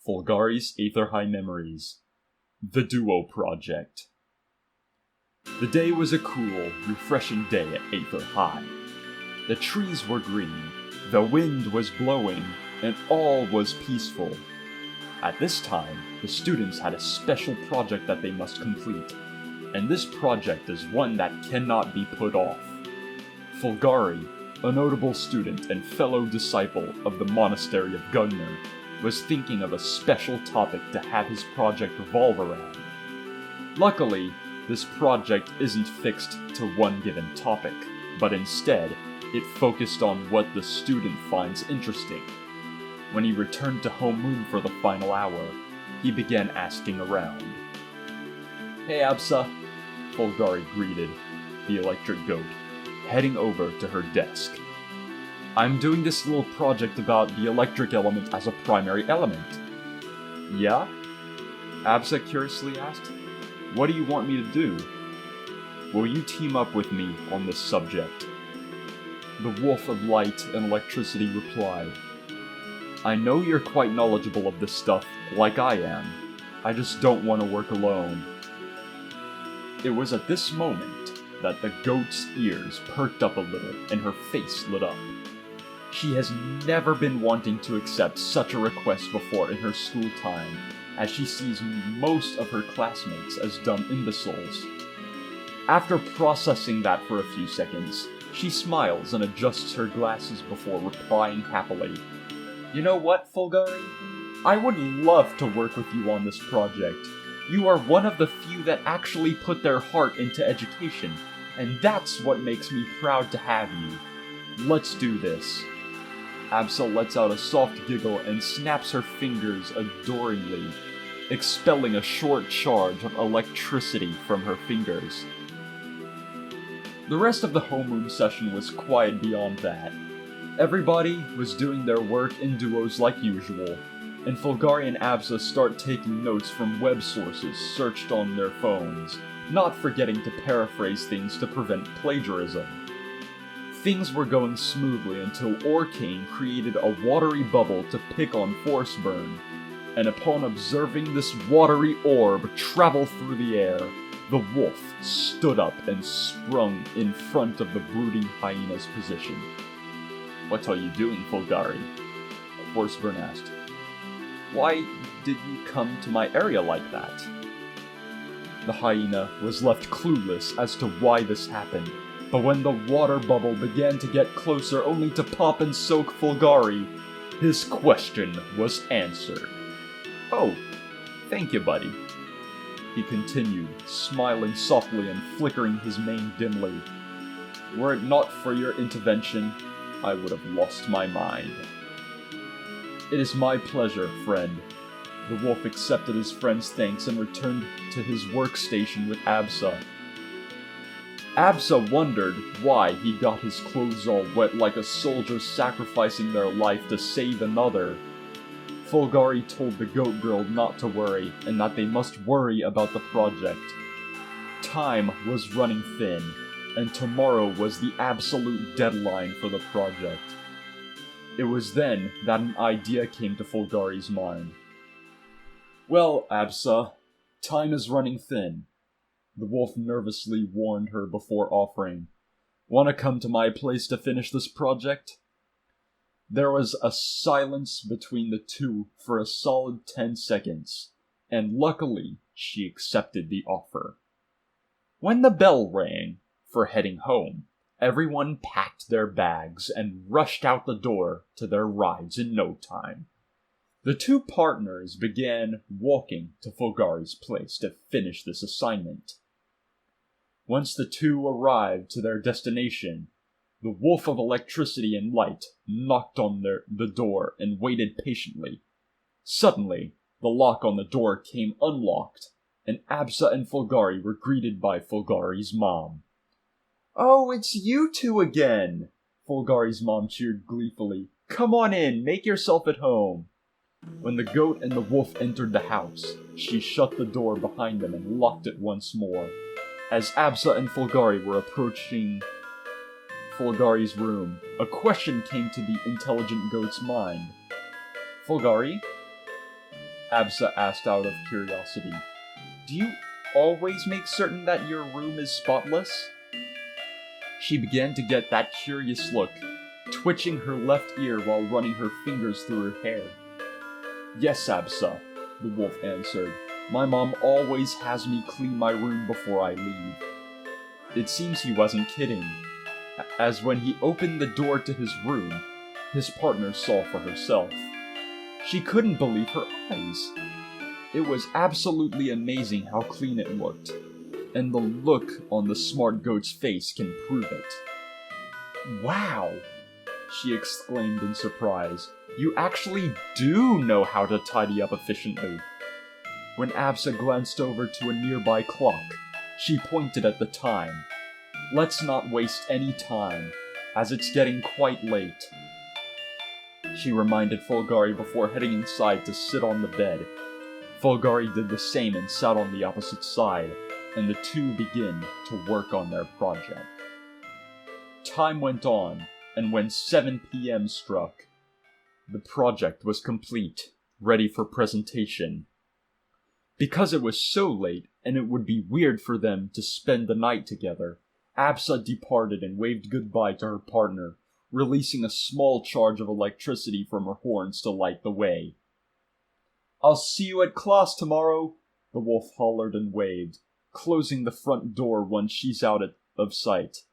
Fulgari's Aether High Memories. The Duo Project. The day was a cool, refreshing day at Aether High. The trees were green, the wind was blowing, and all was peaceful. At this time, the students had a special project that they must complete, and this project is one that cannot be put off. Fulgari, a notable student and fellow disciple of the Monastery of Gunner, was thinking of a special topic to have his project revolve around. Luckily, this project isn't fixed to one given topic, but instead, it focused on what the student finds interesting. When he returned to homeroom for the final hour, he began asking around. "Hey Absa," Fulgari greeted the electric goat, heading over to her desk. "I'm doing this little project about the electric element as a primary element." "Yeah?" Absa curiously asked. "What do you want me to do?" "Will you team up with me on this subject?" The Wolf of Light and Electricity replied, "I know you're quite knowledgeable of this stuff, like I am. I just don't want to work alone." It was at this moment that the goat's ears perked up a little and her face lit up. She has never been wanting to accept such a request before in her school time, as she sees most of her classmates as dumb imbeciles. After processing that for a few seconds, she smiles and adjusts her glasses before replying happily, "You know what, Fulgari? I would love to work with you on this project. You are one of the few that actually put their heart into education, and that's what makes me proud to have you. Let's do this." Absa lets out a soft giggle and snaps her fingers adoringly, expelling a short charge of electricity from her fingers. The rest of the homeroom session was quiet beyond that. Everybody was doing their work in duos like usual, and Fulgari and Absa start taking notes from web sources searched on their phones, not forgetting to paraphrase things to prevent plagiarism. Things were going smoothly until Orcane created a watery bubble to pick on Forceburn, and upon observing this watery orb travel through the air, the wolf stood up and sprung in front of the brooding hyena's position. "What are you doing, Fulgari?" Forceburn asked. "Why did you come to my area like that?" The hyena was left clueless as to why this happened, but when the water bubble began to get closer only to pop and soak Fulgari, his question was answered. "Oh, thank you, buddy," he continued, smiling softly and flickering his mane dimly. "Were it not for your intervention, I would have lost my mind." "It is my pleasure, friend." The wolf accepted his friend's thanks and returned to his workstation with Absa. Absa wondered why he got his clothes all wet like a soldier sacrificing their life to save another. Fulgari told the goat girl not to worry, and that they must worry about the project. Time was running thin, and tomorrow was the absolute deadline for the project. It was then that an idea came to Fulgari's mind. "Well, Absa, time is running thin," the wolf nervously warned her before offering. "Wanna come to my place to finish this project?" There was a silence between the two for a solid 10 seconds, and luckily she accepted the offer. When the bell rang for heading home, everyone packed their bags and rushed out the door to their rides in no time. The two partners began walking to Fulgari's place to finish this assignment. Once the two arrived to their destination, the Wolf of Electricity and Light knocked on the door and waited patiently. Suddenly, the lock on the door came unlocked, and Absa and Fulgari were greeted by Fulgari's mom. "Oh, it's you two again!" Fulgari's mom cheered gleefully. "Come on in, make yourself at home." When the goat and the wolf entered the house, she shut the door behind them and locked it once more. As Absa and Fulgari were approaching Fulgari's room, a question came to the intelligent goat's mind. "Fulgari, Absa asked out of curiosity. "Do you always make certain that your room is spotless?" She began to get that curious look, twitching her left ear while running her fingers through her hair. "Yes, Absa," the wolf answered. "My mom always has me clean my room before I leave." It seems he wasn't kidding, as when he opened the door to his room, his partner saw for herself. She couldn't believe her eyes. It was absolutely amazing how clean it looked, and the look on the smart goat's face can prove it. "Wow!" she exclaimed in surprise. "You actually do know how to tidy up efficiently." When Absa glanced over to a nearby clock, she pointed at the time. "Let's not waste any time, as it's getting quite late," she reminded Fulgari before heading inside to sit on the bed. Fulgari did the same and sat on the opposite side, and the two began to work on their project. Time went on, and when 7 p.m. struck, the project was complete, ready for presentation. Because it was so late, and it would be weird for them to spend the night together, Absa departed and waved goodbye to her partner, releasing a small charge of electricity from her horns to light the way. "I'll see you at class tomorrow," the wolf hollered and waved, closing the front door once she's out of sight.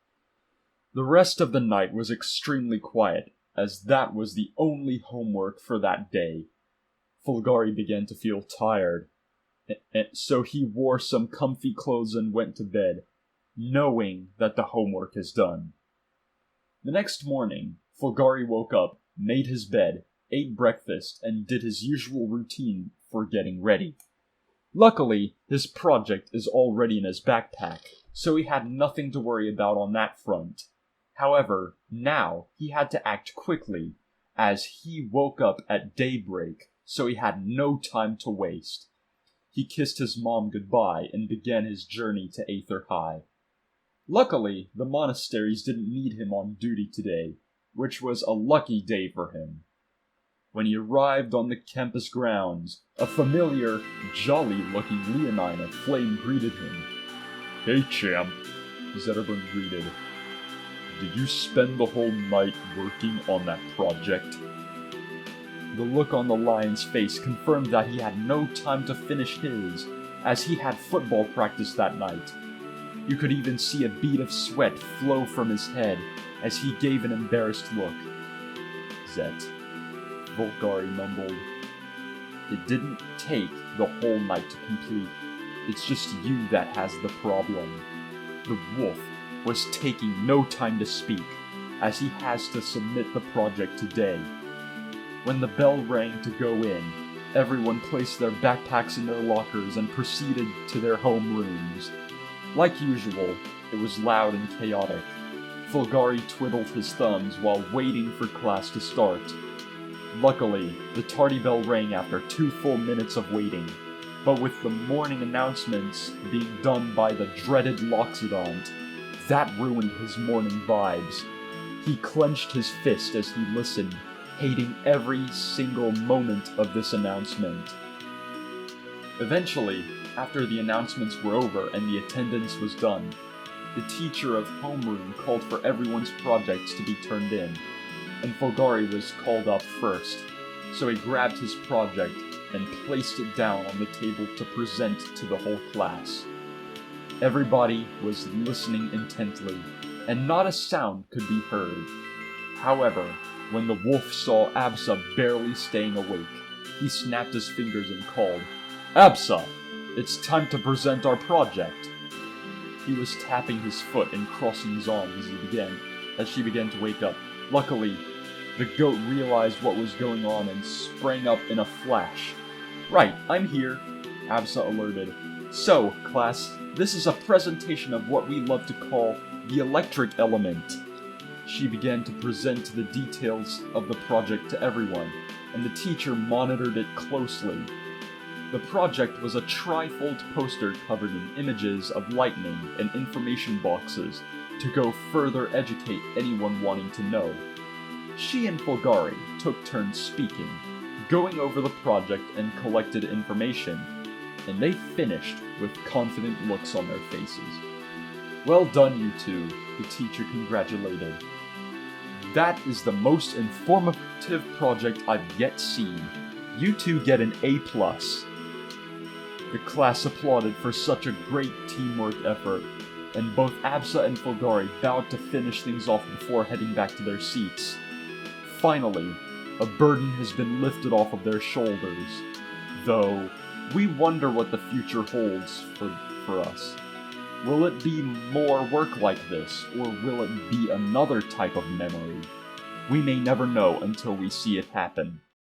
The rest of the night was extremely quiet, as that was the only homework for that day. Fulgari began to feel tired, so he wore some comfy clothes and went to bed, knowing that the homework is done. The next morning, Fulgari woke up, made his bed, ate breakfast, and did his usual routine for getting ready. Luckily, his project is already in his backpack, so he had nothing to worry about on that front. However, now he had to act quickly, as he woke up at daybreak, so he had no time to waste. He kissed his mom goodbye and began his journey to Aether High. Luckily, the monasteries didn't need him on duty today, which was a lucky day for him. When he arrived on the campus grounds, a familiar, jolly-looking leonine of flame greeted him. "Hey, champ," Zetterburn greeted. "Did you spend the whole night working on that project?" The look on the lion's face confirmed that he had no time to finish his, as he had football practice that night. You could even see a bead of sweat flow from his head as he gave an embarrassed look. "Zet," Fulgari mumbled. "It didn't take the whole night to complete. It's just you that has the problem." The wolf was taking no time to speak, as he has to submit the project today. When the bell rang to go in, everyone placed their backpacks in their lockers and proceeded to their home rooms. Like usual, it was loud and chaotic. Fulgari twiddled his thumbs while waiting for class to start. Luckily, the tardy bell rang after 2 full minutes of waiting, but with the morning announcements being done by the dreaded Loxodont, that ruined his morning vibes. He clenched his fist as he listened, hating every single moment of this announcement. Eventually, after the announcements were over and the attendance was done, the teacher of homeroom called for everyone's projects to be turned in, and Fulgari was called up first, so he grabbed his project and placed it down on the table to present to the whole class. Everybody was listening intently, and not a sound could be heard. However, when the wolf saw Absa barely staying awake, he snapped his fingers and called, "Absa! It's time to present our project." He was tapping his foot and crossing his arms as she began to wake up. Luckily, the goat realized what was going on and sprang up in a flash. "Right, I'm here," Absa alerted. "So, class, this is a presentation of what we love to call the electric element." She began to present the details of the project to everyone, and the teacher monitored it closely. The project was a trifold poster covered in images of lightning and information boxes to go further educate anyone wanting to know. She and Fulgari took turns speaking, going over the project and collected information, and they finished with confident looks on their faces. "Well done, you two," the teacher congratulated. "That is the most informative project I've yet seen. You two get an A+. The class applauded for such a great teamwork effort, and both Absa and Fulgari bowed to finish things off before heading back to their seats. Finally, a burden has been lifted off of their shoulders, though we wonder what the future holds for us. Will it be more work like this, or will it be another type of memory? We may never know until we see it happen."